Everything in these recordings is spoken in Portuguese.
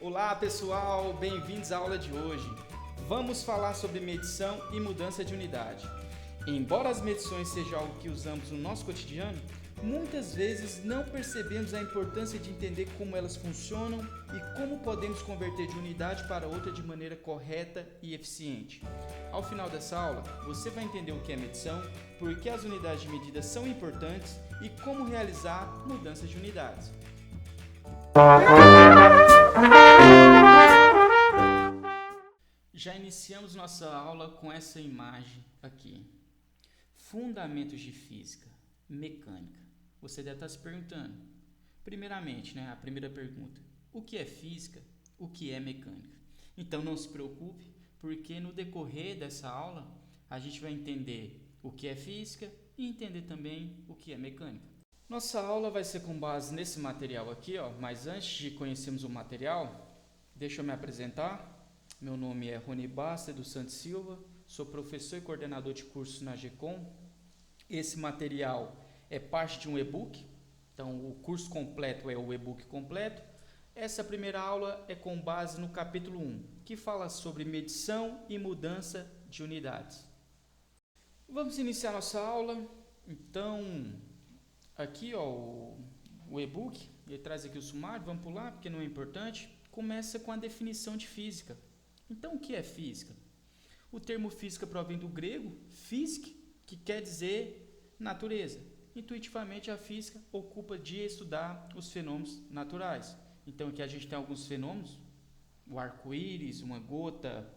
Olá pessoal, bem-vindos à aula de hoje. Vamos falar sobre medição e mudança de unidade. Embora as medições sejam algo que usamos no nosso cotidiano, muitas vezes não percebemos a importância de entender como elas funcionam e como podemos converter de unidade para outra de maneira correta e eficiente. Ao final dessa aula, você vai entender o que é medição, por que as unidades de medida são importantes e como realizar mudanças de unidades. Já iniciamos nossa aula com essa imagem aqui. Fundamentos de física, mecânica. Você deve estar se perguntando. Primeiramente, a primeira pergunta. O que é física? O que é mecânica? Então não se preocupe, porque no decorrer dessa aula a gente vai entender o que é física e entender também o que é mecânica. Nossa aula vai ser com base nesse material aqui, mas antes de conhecermos o material, deixa eu me apresentar. Meu nome é Rony Basta dos Santos Silva, sou professor e coordenador de cursos na GECOM. Esse material é parte de um e-book, então o curso completo é o e-book completo. Essa primeira aula é com base no capítulo 1, que fala sobre medição e mudança de unidades. Vamos iniciar nossa aula. Então, aqui o e-book, ele traz aqui o sumário, vamos pular porque não é importante. Começa com a definição de física. Então, o que é física? O termo física provém do grego physique, que quer dizer natureza. Intuitivamente, a física ocupa de estudar os fenômenos naturais. Então, aqui a gente tem alguns fenômenos, o arco-íris, uma gota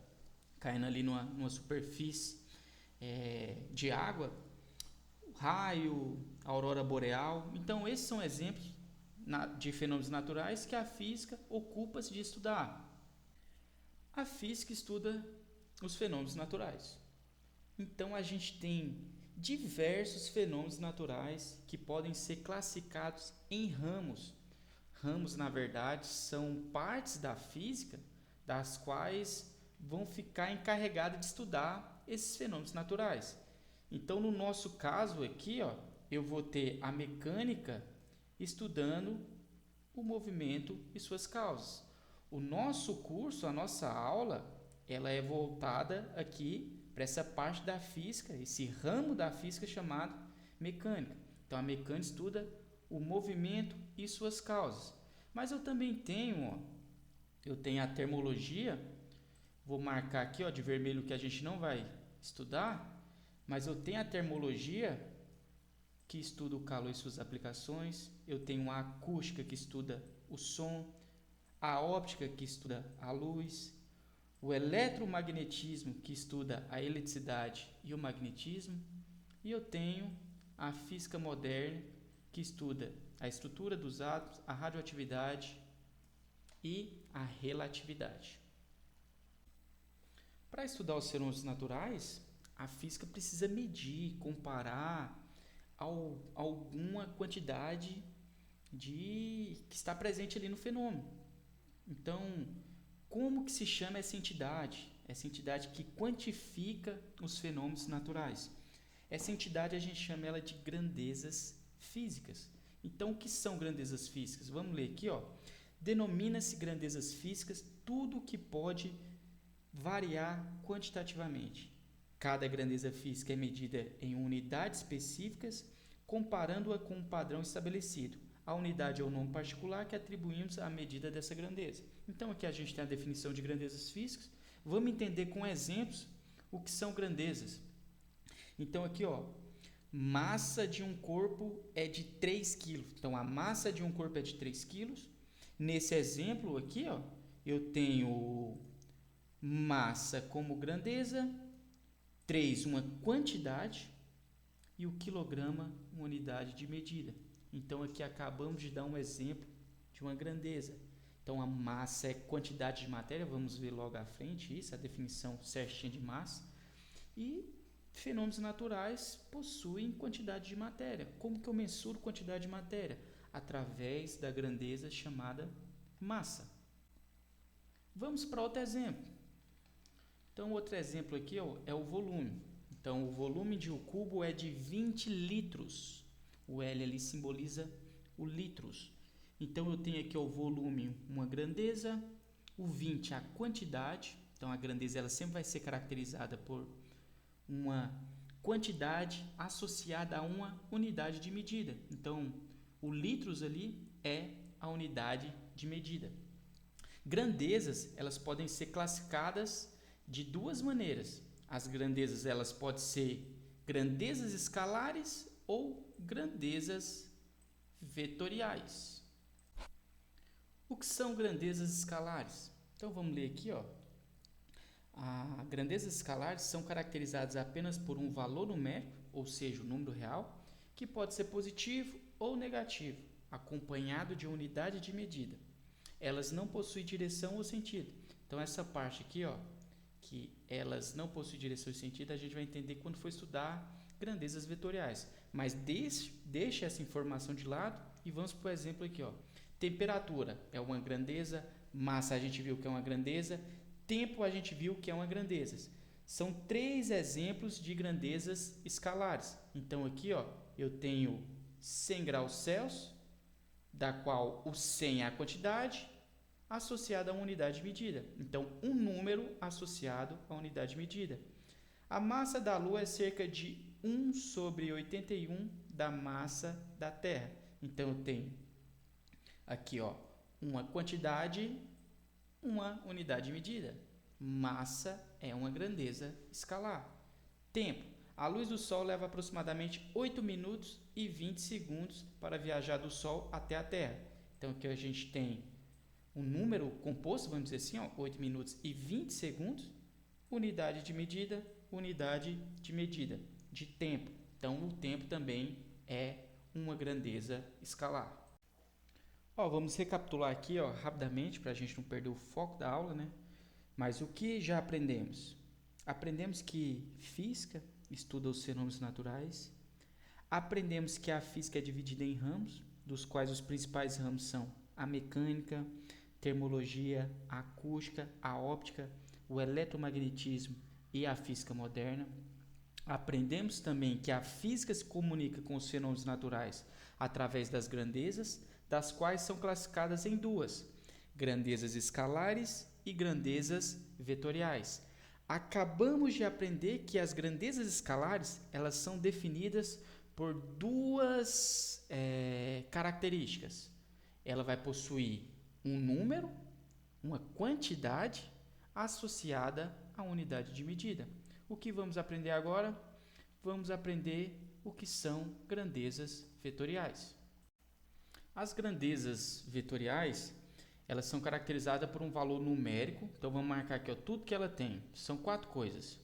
caindo ali numa superfície de água, o raio, a aurora boreal. Então, esses são exemplos de fenômenos naturais que a física ocupa-se de estudar. A física estuda os fenômenos naturais. Então, a gente tem diversos fenômenos naturais que podem ser classificados em ramos. Ramos, na verdade, são partes da física das quais vão ficar encarregadas de estudar esses fenômenos naturais. Então, no nosso caso aqui, eu vou ter a mecânica estudando o movimento e suas causas. O nosso curso, a nossa aula, ela é voltada aqui para essa parte da física, esse ramo da física chamado mecânica. Então, a mecânica estuda o movimento e suas causas. Mas eu também tenho, a termologia, vou marcar aqui de vermelho que a gente não vai estudar, mas eu tenho a termologia que estuda o calor e suas aplicações, eu tenho a acústica que estuda o som, a óptica que estuda a luz, o eletromagnetismo que estuda a eletricidade e o magnetismo, e eu tenho a física moderna que estuda a estrutura dos átomos, a radioatividade e a relatividade. Para estudar os fenômenos naturais, a física precisa medir, comparar alguma quantidade que está presente ali no fenômeno. Então, como que se chama essa entidade? Essa entidade que quantifica os fenômenos naturais. Essa entidade a gente chama ela de grandezas físicas. Então, o que são grandezas físicas? Vamos ler aqui, Denomina-se grandezas físicas tudo que pode variar quantitativamente. Cada grandeza física é medida em unidades específicas, comparando-a com um padrão estabelecido. A unidade é o nome particular que atribuímos à medida dessa grandeza. Então, aqui a gente tem a definição de grandezas físicas. Vamos entender com exemplos o que são grandezas. Então, aqui, massa de um corpo é de 3 kg. Então, a massa de um corpo é de 3 kg. Nesse exemplo aqui, eu tenho massa como grandeza, 3, uma quantidade, e o quilograma, uma unidade de medida. Então, aqui acabamos de dar um exemplo de uma grandeza. Então, a massa é quantidade de matéria, vamos ver logo à frente isso, a definição certinha de massa. E fenômenos naturais possuem quantidade de matéria. Como que eu mensuro quantidade de matéria? Através da grandeza chamada massa. Vamos para outro exemplo. Então, outro exemplo aqui é o volume. Então, o volume de um cubo é de 20 litros. O L ali simboliza o litros. Então, eu tenho aqui o volume, uma grandeza, o 20 a quantidade. Então, a grandeza ela sempre vai ser caracterizada por uma quantidade associada a uma unidade de medida. Então, o litros ali é a unidade de medida. Grandezas, elas podem ser classificadas de duas maneiras. As grandezas, elas podem ser grandezas escalares ou grandezas vetoriais. O que são grandezas escalares? Então, vamos ler aqui, ó. As grandezas escalares são caracterizadas apenas por um valor numérico, ou seja, o número real, que pode ser positivo ou negativo, acompanhado de uma unidade de medida. Elas não possuem direção ou sentido. Então, essa parte aqui, ó, que elas não possuem direção e sentido, a gente vai entender quando for estudar grandezas vetoriais. Mas deixe essa informação de lado e vamos para o exemplo aqui, ó. Temperatura é uma grandeza, massa a gente viu que é uma grandeza, tempo a gente viu que é uma grandeza. São 3 exemplos de grandezas escalares. Então aqui, ó, eu tenho 100 graus Celsius, da qual o 100 é a quantidade associada a uma unidade de medida. Então, um número associado à unidade de medida. A massa da Lua é cerca de 1 sobre 81 da massa da Terra. Então, eu tenho aqui, ó, uma quantidade, uma unidade de medida. Massa é uma grandeza escalar. Tempo. A luz do Sol leva aproximadamente 8 minutos e 20 segundos para viajar do Sol até a Terra. Então, aqui a gente tem um número composto, vamos dizer assim, ó, 8 minutos e 20 segundos, unidade de medida de tempo. Então, o tempo também é uma grandeza escalar. Ó, vamos recapitular aqui, ó, rapidamente, para a gente não perder o foco da aula, né? Mas o que já aprendemos? Aprendemos que física estuda os fenômenos naturais. Aprendemos que a física é dividida em ramos, dos quais os principais ramos são a mecânica, termologia, a acústica, a óptica, o eletromagnetismo e a física moderna. Aprendemos também que a física se comunica com os fenômenos naturais através das grandezas, das quais são classificadas em duas: grandezas escalares e grandezas vetoriais. Acabamos de aprender que as grandezas escalares elas são definidas por duas características. Ela vai possuir um número, uma quantidade associada à unidade de medida. O que vamos aprender agora? Vamos aprender o que são grandezas vetoriais. As grandezas vetoriais, elas são caracterizadas por um valor numérico. Então vamos marcar aqui, ó, tudo que ela tem. São 4 coisas.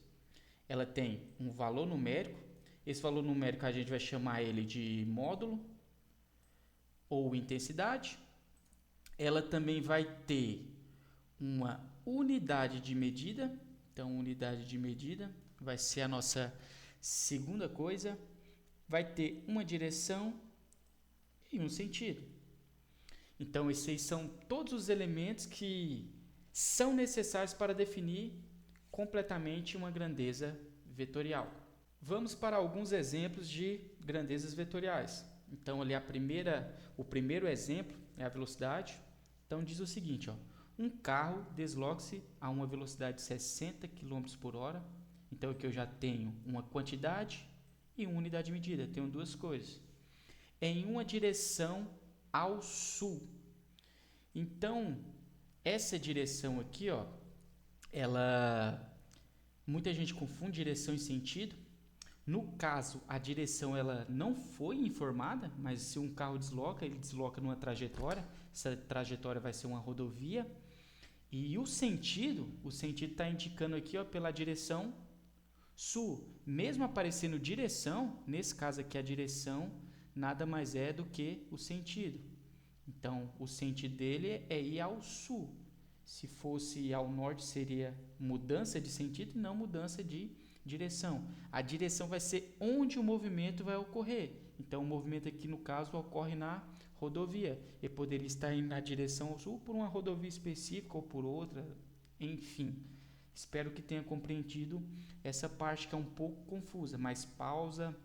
Ela tem um valor numérico. Esse valor numérico a gente vai chamar ele de módulo ou intensidade. Ela também vai ter uma unidade de medida. Então, unidade de medida vai ser a nossa segunda coisa. Vai ter uma direção e um sentido. Então, esses são todos os elementos que são necessários para definir completamente uma grandeza vetorial. Vamos para alguns exemplos de grandezas vetoriais. Então, ali o primeiro exemplo é a velocidade. Então, diz o seguinte, ó, um carro desloca-se a uma velocidade de 60 km por hora. Então, aqui eu já tenho uma quantidade e uma unidade de medida. Tenho duas coisas. Em uma direção ao sul. Então, essa direção aqui, ó, muita gente confunde direção e sentido. No caso, a direção ela não foi informada, mas se um carro desloca, ele desloca numa trajetória. Essa trajetória vai ser uma rodovia. E o sentido está indicando aqui, ó, pela direção sul. Mesmo aparecendo direção, nesse caso aqui a direção nada mais é do que o sentido. Então, o sentido dele é ir ao sul. Se fosse ao norte, seria mudança de sentido e não mudança de direção. A direção vai ser onde o movimento vai ocorrer. Então, o movimento aqui, no caso, ocorre na rodovia. Ele poderia estar indo na direção ao sul por uma rodovia específica ou por outra, enfim. Espero que tenha compreendido essa parte que é um pouco confusa, mas pausa,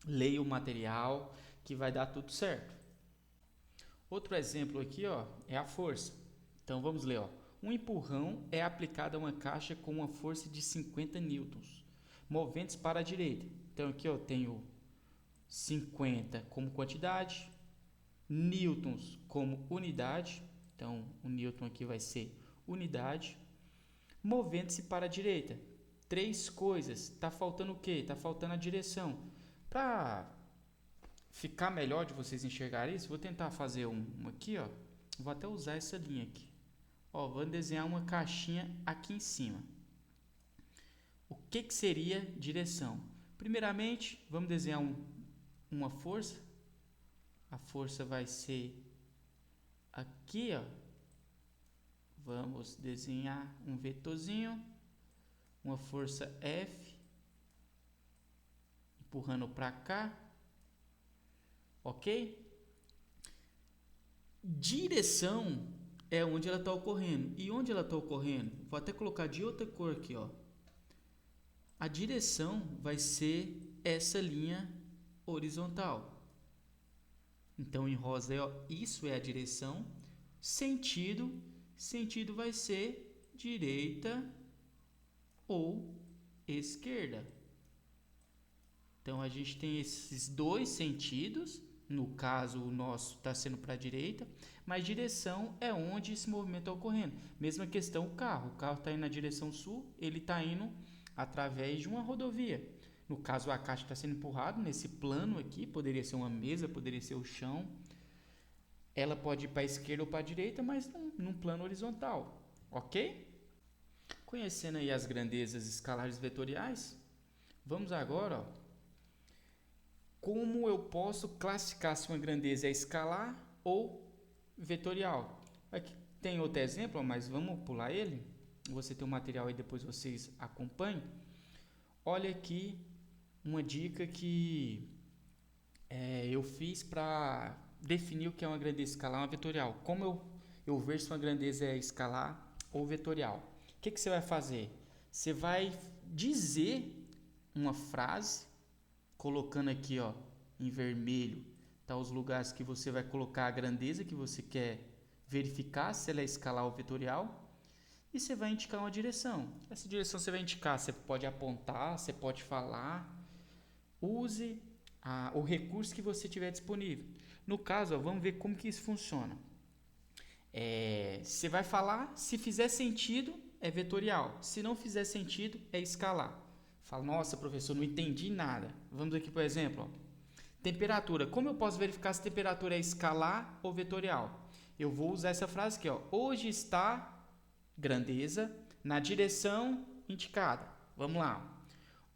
leia o material que vai dar tudo certo. Outro exemplo aqui, ó, é a força. Então vamos ler, ó. Um empurrão é aplicado a uma caixa com uma força de 50 newtons, movendo-se para a direita. Então aqui eu tenho 50 como quantidade, newtons como unidade. Então o newton aqui vai ser unidade. Movendo-se para a direita. 3 coisas. Tá faltando o quê? Tá faltando a direção. Para ficar melhor de vocês enxergarem isso, vou tentar fazer um aqui, ó. Vou até usar essa linha aqui. Ó, vou desenhar uma caixinha aqui em cima. O que seria direção? Primeiramente, vamos desenhar uma força. A força vai ser aqui, ó. Vamos desenhar um vetorzinho, uma força F, empurrando para cá, ok? Direção é onde ela está ocorrendo. E onde ela está ocorrendo? Vou até colocar de outra cor aqui, ó. A direção vai ser essa linha horizontal. Então, em rosa, ó, isso é a direção. Sentido vai ser direita ou esquerda. Então, a gente tem esses dois sentidos. No caso, o nosso está sendo para a direita. Mas direção é onde esse movimento está ocorrendo. Mesma questão o carro. O carro está indo na direção sul. Ele está indo através de uma rodovia. No caso, a caixa está sendo empurrada nesse plano aqui. Poderia ser uma mesa, poderia ser o chão. Ela pode ir para a esquerda ou para a direita, mas num plano horizontal, ok? Conhecendo aí as grandezas escalares vetoriais, vamos agora, ó, como eu posso classificar se uma grandeza é escalar ou vetorial. Aqui tem outro exemplo, mas vamos pular ele. Você tem o material aí, depois vocês acompanhem. Olha aqui uma dica que eu fiz para definir o que é uma grandeza escalar ou uma vetorial. Como eu vejo se uma grandeza é escalar ou vetorial. O que você vai fazer? Você vai dizer uma frase, colocando aqui, ó, em vermelho, tá os lugares que você vai colocar a grandeza que você quer verificar se ela é escalar ou vetorial. E você vai indicar uma direção. Essa direção você vai indicar, você pode apontar, você pode falar. Use o recurso que você tiver disponível. No caso, ó, vamos ver como que isso funciona. Você vai falar, se fizer sentido, é vetorial. Se não fizer sentido, é escalar. Fala, nossa, professor, não entendi nada. Vamos aqui, por exemplo, ó. Temperatura. Como eu posso verificar se a temperatura é escalar ou vetorial? Eu vou usar essa frase aqui, ó. Hoje está grandeza na direção indicada. Vamos lá.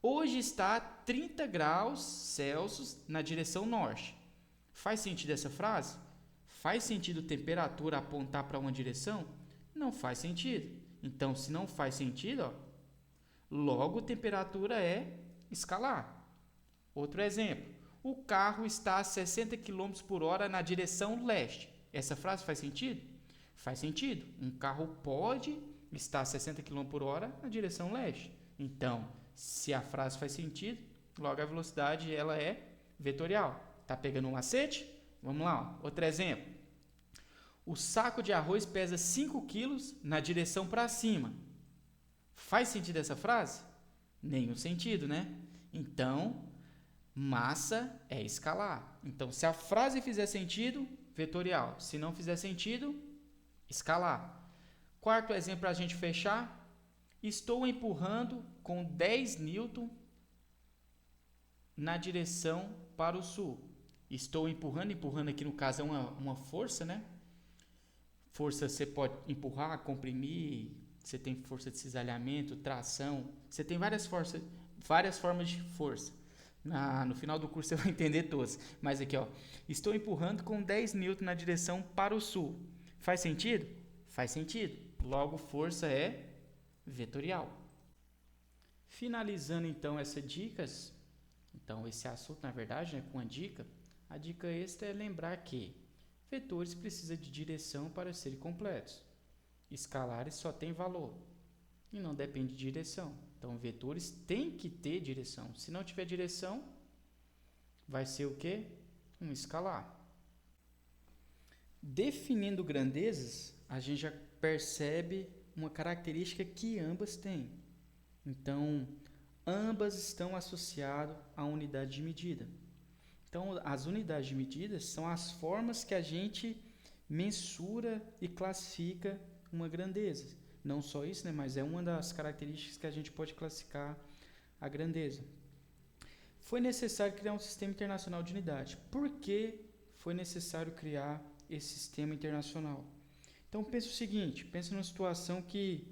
Hoje está 30 graus Celsius na direção norte. Faz sentido essa frase? Faz sentido temperatura apontar para uma direção? Não faz sentido. Então, se não faz sentido, ó, logo temperatura é escalar. Outro exemplo. O carro está a 60 km por hora na direção leste. Essa frase faz sentido? Faz sentido. Um carro pode estar a 60 km por hora na direção leste. Então, se a frase faz sentido, logo a velocidade ela é vetorial. Tá pegando um macete? Vamos lá, ó. Outro exemplo. O saco de arroz pesa 5 kg na direção para cima. Faz sentido essa frase? Nenhum sentido, né? Então, massa é escalar. Então, se a frase fizer sentido, vetorial. Se não fizer sentido, escalar. Quarto exemplo para a gente fechar. Estou empurrando com 10 Newton na direção para o sul. Estou empurrando aqui no caso é uma força, né? Força você pode empurrar, comprimir, você tem força de cisalhamento, tração, você tem várias formas de força. No final do curso você vai entender todas. Mas aqui, ó, estou empurrando com 10 Newton na direção para o sul. Faz sentido? Faz sentido. Logo, força é vetorial. Finalizando então essas dicas, então esse assunto na verdade, né, com a dica extra é lembrar que vetores precisam de direção para serem completos. Escalares só tem valor. e não depende de direção. Então, vetores têm que ter direção. Se não tiver direção, vai ser o quê? Um escalar. Definindo grandezas, a gente já percebe uma característica que ambas têm. Então, ambas estão associadas à unidade de medida. Então, as unidades de medida são as formas que a gente mensura e classifica uma grandeza. Não só isso, né, mas é uma das características que a gente pode classificar a grandeza. Foi necessário criar um sistema internacional de unidade. Por que foi necessário criar esse sistema internacional? Então, pense o seguinte, pense numa situação que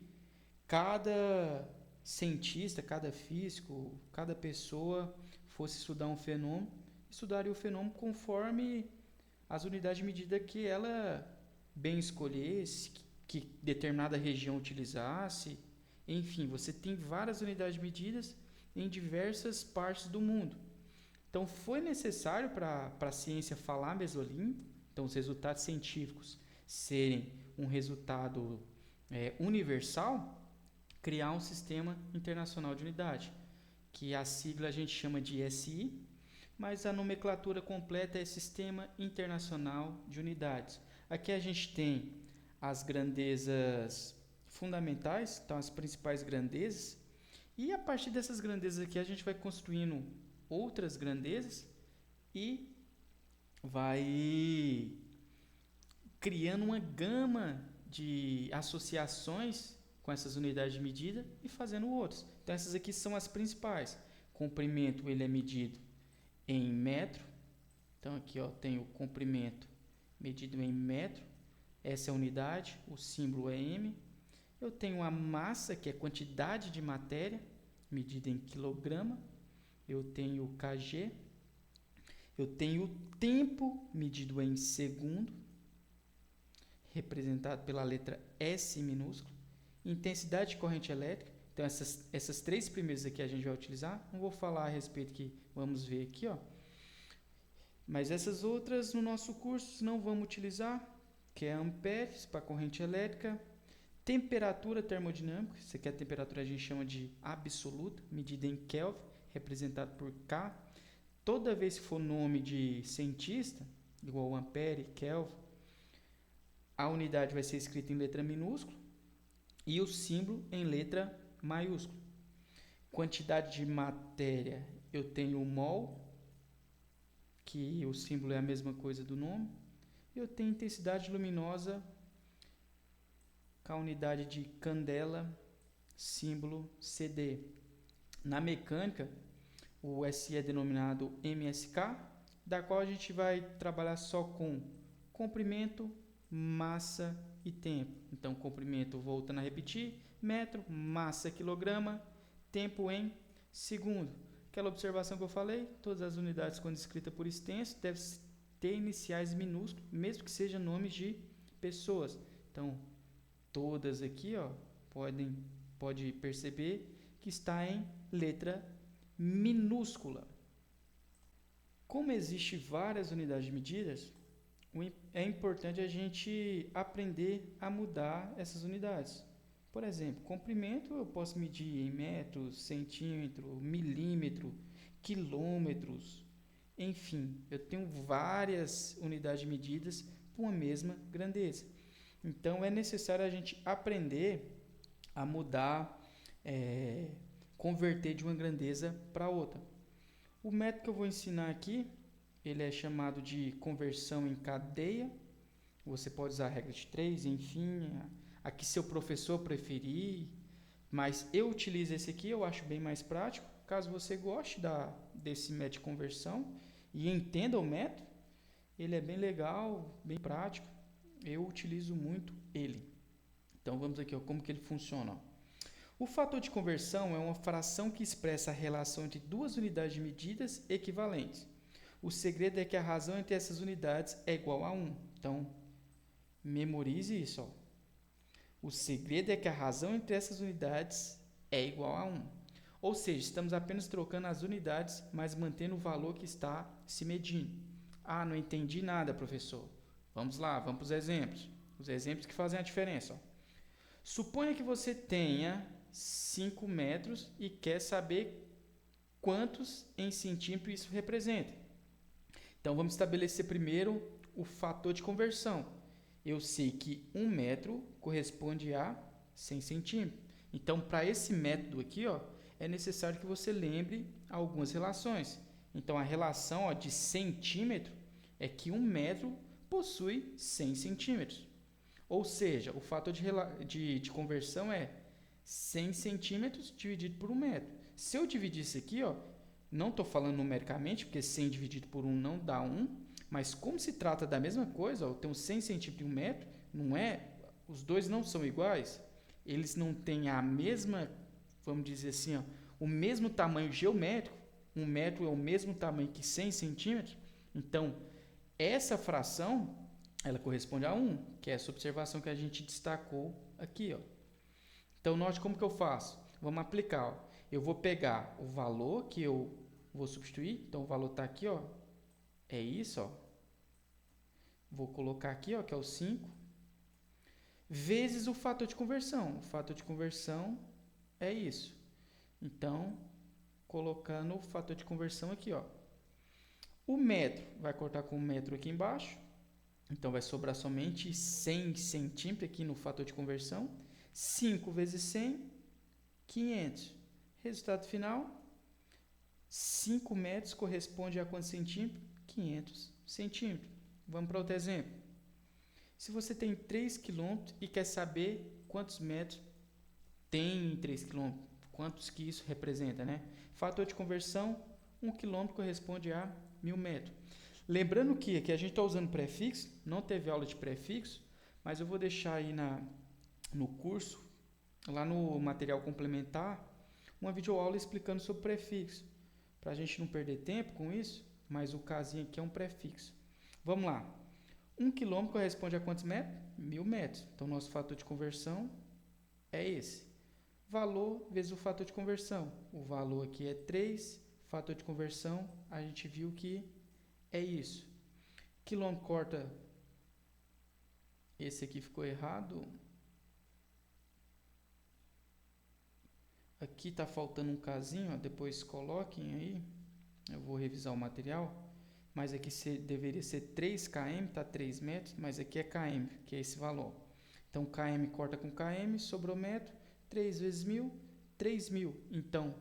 cada cientista, cada físico, cada pessoa fosse estudar um fenômeno, estudaria o fenômeno conforme as unidades de medida que ela bem escolhesse, que determinada região utilizasse. Enfim, você tem várias unidades de medidas em diversas partes do mundo. Então, foi necessário para a ciência falar a mesma língua, então os resultados científicos serem um resultado universal, criar um sistema internacional de unidade, que a sigla a gente chama de SI, mas a nomenclatura completa é Sistema Internacional de Unidades. Aqui a gente tem as grandezas fundamentais, então as principais grandezas, e a partir dessas grandezas aqui a gente vai construindo outras grandezas e vai criando uma gama de associações com essas unidades de medida e fazendo outras. Então essas aqui são as principais. Comprimento ele é medido em metro. Então aqui tem o comprimento medido em metro. Essa é a unidade, o símbolo é M. Eu tenho a massa, que é quantidade de matéria, medida em quilograma. Eu tenho o kg. Eu tenho o tempo, medido em segundo, representado pela letra S minúscula. Intensidade de corrente elétrica. Então, essas três primeiras aqui a gente vai utilizar. Não vou falar a respeito que vamos ver aqui, Mas essas outras no nosso curso não vamos utilizar, que é amperes para corrente elétrica. Temperatura termodinâmica. Isso aqui a temperatura a gente chama de absoluta, medida em Kelvin, representado por K. Toda vez que for nome de cientista, igual ampere, Kelvin, a unidade vai ser escrita em letra minúscula e o símbolo em letra maiúscula. Quantidade de matéria, eu tenho o mol, que o símbolo é a mesma coisa do nome. Eu tenho intensidade luminosa, com a unidade de candela, símbolo CD. Na mecânica, o SI é denominado MSK, da qual a gente vai trabalhar só com comprimento, massa e tempo. Então, comprimento, voltando a repetir, metro, massa, quilograma, tempo em segundo. Aquela observação que eu falei, todas as unidades, quando escritas por extenso, devem ter iniciais minúsculos, mesmo que sejam nomes de pessoas. Então, todas aqui, pode perceber que está em letra minúscula. Como existe várias unidades de medidas, é importante a gente aprender a mudar essas unidades. Por exemplo, comprimento eu posso medir em metros, centímetro, milímetro, quilômetros, enfim, eu tenho várias unidades de medidas para uma mesma grandeza. Então é necessário a gente aprender a mudar, converter de uma grandeza para outra. O método que eu vou ensinar aqui, ele é chamado de conversão em cadeia. Você pode usar a regra de 3, enfim, aqui seu professor preferir, mas eu utilizo esse aqui, eu acho bem mais prático. Caso você goste desse método de conversão e entenda o método, ele é bem legal, bem prático, eu utilizo muito ele. Então vamos aqui, como que ele funciona. O fator de conversão é uma fração que expressa a relação entre duas unidades de medidas equivalentes. O segredo é que a razão entre essas unidades é igual a 1. Então, memorize isso. O segredo é que a razão entre essas unidades é igual a 1. Ou seja, estamos apenas trocando as unidades, mas mantendo o valor que está se medindo. Ah, não entendi nada, professor. Vamos lá, vamos para os exemplos. Os exemplos que fazem a diferença. Suponha que você tenha 5 metros e quer saber quantos em centímetro isso representa. Então, vamos estabelecer primeiro o fator de conversão. Eu sei que 1 metro corresponde a 100 centímetros. Então, para esse método aqui, é necessário que você lembre algumas relações. Então, a relação de centímetro é que 1 metro possui 100 centímetros. Ou seja, o fator de conversão é 100 centímetros dividido por 1 metro. Se eu dividir isso aqui, não estou falando numericamente, porque 100 dividido por 1 não dá 1, mas como se trata da mesma coisa, eu tenho 100 centímetros e 1 metro, os dois não são iguais, eles não têm a mesma, vamos dizer assim, o mesmo tamanho geométrico, 1 metro é o mesmo tamanho que 100 centímetros, então essa fração, ela corresponde a 1, que é essa observação que a gente destacou aqui. Então, note como que eu faço. Vamos aplicar. Eu vou pegar o valor que eu vou substituir. Então, o valor está aqui. É isso. Vou colocar aqui, que é o 5. Vezes o fator de conversão. O fator de conversão é isso. Então, colocando o fator de conversão aqui. O metro vai cortar com o metro aqui embaixo. Então, vai sobrar somente 100 centímetros aqui no fator de conversão. 5 vezes 100, 500. Resultado final, 5 metros corresponde a quantos centímetros? 500 centímetros. Vamos para outro exemplo. Se você tem 3 km e quer saber quantos metros tem em 3 km, quantos que isso representa, né? Fator de conversão, 1 km corresponde a 1000 metros. Lembrando que aqui a gente está usando prefixo, não teve aula de prefixo, mas eu vou deixar aí no curso, lá no material complementar, uma videoaula explicando sobre prefixo, para a gente não perder tempo com isso, mas o casinho aqui é um prefixo. Vamos lá. 1 km corresponde a quantos metros? 1000 metros. Então, nosso fator de conversão é esse. Valor vezes o fator de conversão. O valor aqui é 3, fator de conversão, a gente viu que é isso. Quilômetro corta, esse aqui ficou errado. Aqui está faltando um casinho, depois coloquem aí. Eu vou revisar o material. Mas aqui deveria ser 3 km, está 3 metros, mas aqui é km, que é esse valor. Então, km corta com km, sobrou metro, 3 vezes 1000, 3000. Então,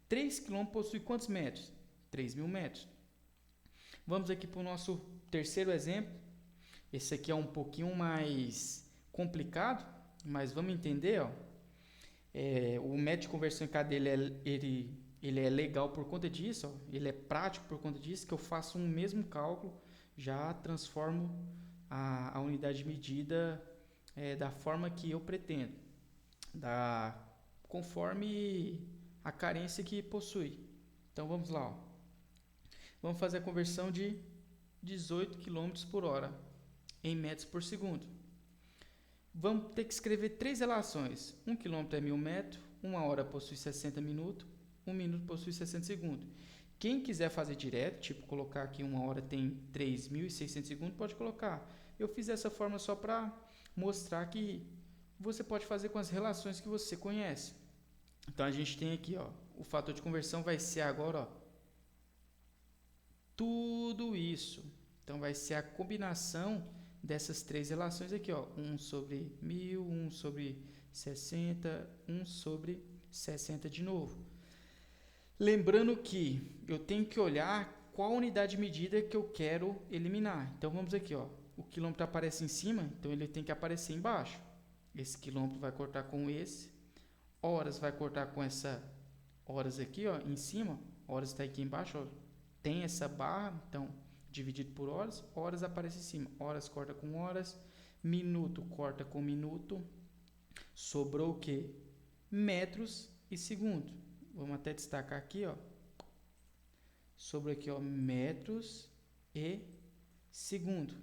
3 km possui quantos metros? 3000 metros. Vamos aqui para o nosso terceiro exemplo. Esse aqui é um pouquinho mais complicado, mas vamos entender. O método de conversão em cadeia ele é legal por conta disso. Ele é prático por conta disso, que eu faço um mesmo cálculo, já transformo a unidade de medida da forma que eu pretendo, conforme a carência que possui. Então, vamos lá. Vamos fazer a conversão de 18 km por hora em metros por segundo. Vamos ter que escrever 3 relações. 1 km é 1000 metros, 1 hora possui 60 minutos, 1 minuto possui 60 segundos. Quem quiser fazer direto, tipo colocar aqui 1 hora tem 3.600 segundos, pode colocar. Eu fiz dessa forma só para mostrar que você pode fazer com as relações que você conhece. Então, a gente tem aqui, o fator de conversão vai ser agora, tudo isso. Então, vai ser a combinação dessas 3 relações aqui, 1 sobre 1000, 1 sobre 60, 1 sobre 60 de novo. Lembrando que eu tenho que olhar qual unidade de medida que eu quero eliminar. Então, vamos aqui, o quilômetro aparece em cima, então ele tem que aparecer embaixo. Esse quilômetro vai cortar com esse. Horas vai cortar com essa horas aqui, em cima. Horas está aqui embaixo, tem essa barra, então dividido por horas, horas aparece em cima. Horas corta com horas, minuto corta com minuto. Sobrou o quê? Metros e segundo. Vamos até destacar aqui, Sobrou aqui, metros e segundo. O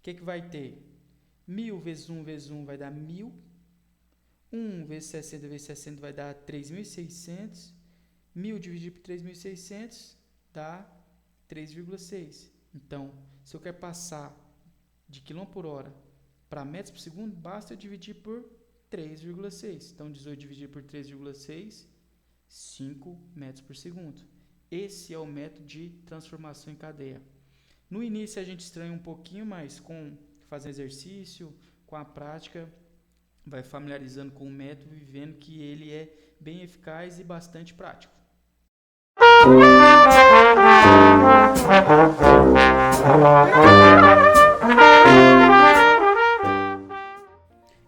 que vai ter? 1000 vezes 1 vezes 1 vai dar 1000. 1 vezes 60 vezes 60 vai dar 3.600. 1000 dividido por 3.600 dá 3,6. Então, se eu quero passar de quilômetro por hora para metros por segundo, basta eu dividir por 3,6. Então, 18 dividido por 3,6, 5 metros por segundo. Esse é o método de transformação em cadeia. No início a gente estranha um pouquinho, mas com fazendo exercício, com a prática, vai familiarizando com o método e vendo que ele é bem eficaz e bastante prático.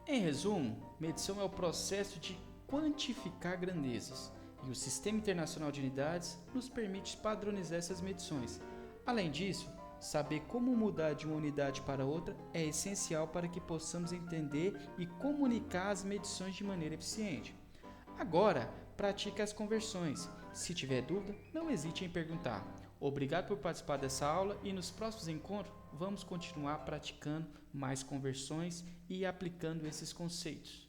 Em resumo, medição é o processo de quantificar grandezas, e o Sistema Internacional de Unidades nos permite padronizar essas medições. Além disso, saber como mudar de uma unidade para outra é essencial para que possamos entender e comunicar as medições de maneira eficiente. Agora, pratique as conversões. Se tiver dúvida, não hesite em perguntar. Obrigado por participar dessa aula e nos próximos encontros vamos continuar praticando mais conversões e aplicando esses conceitos.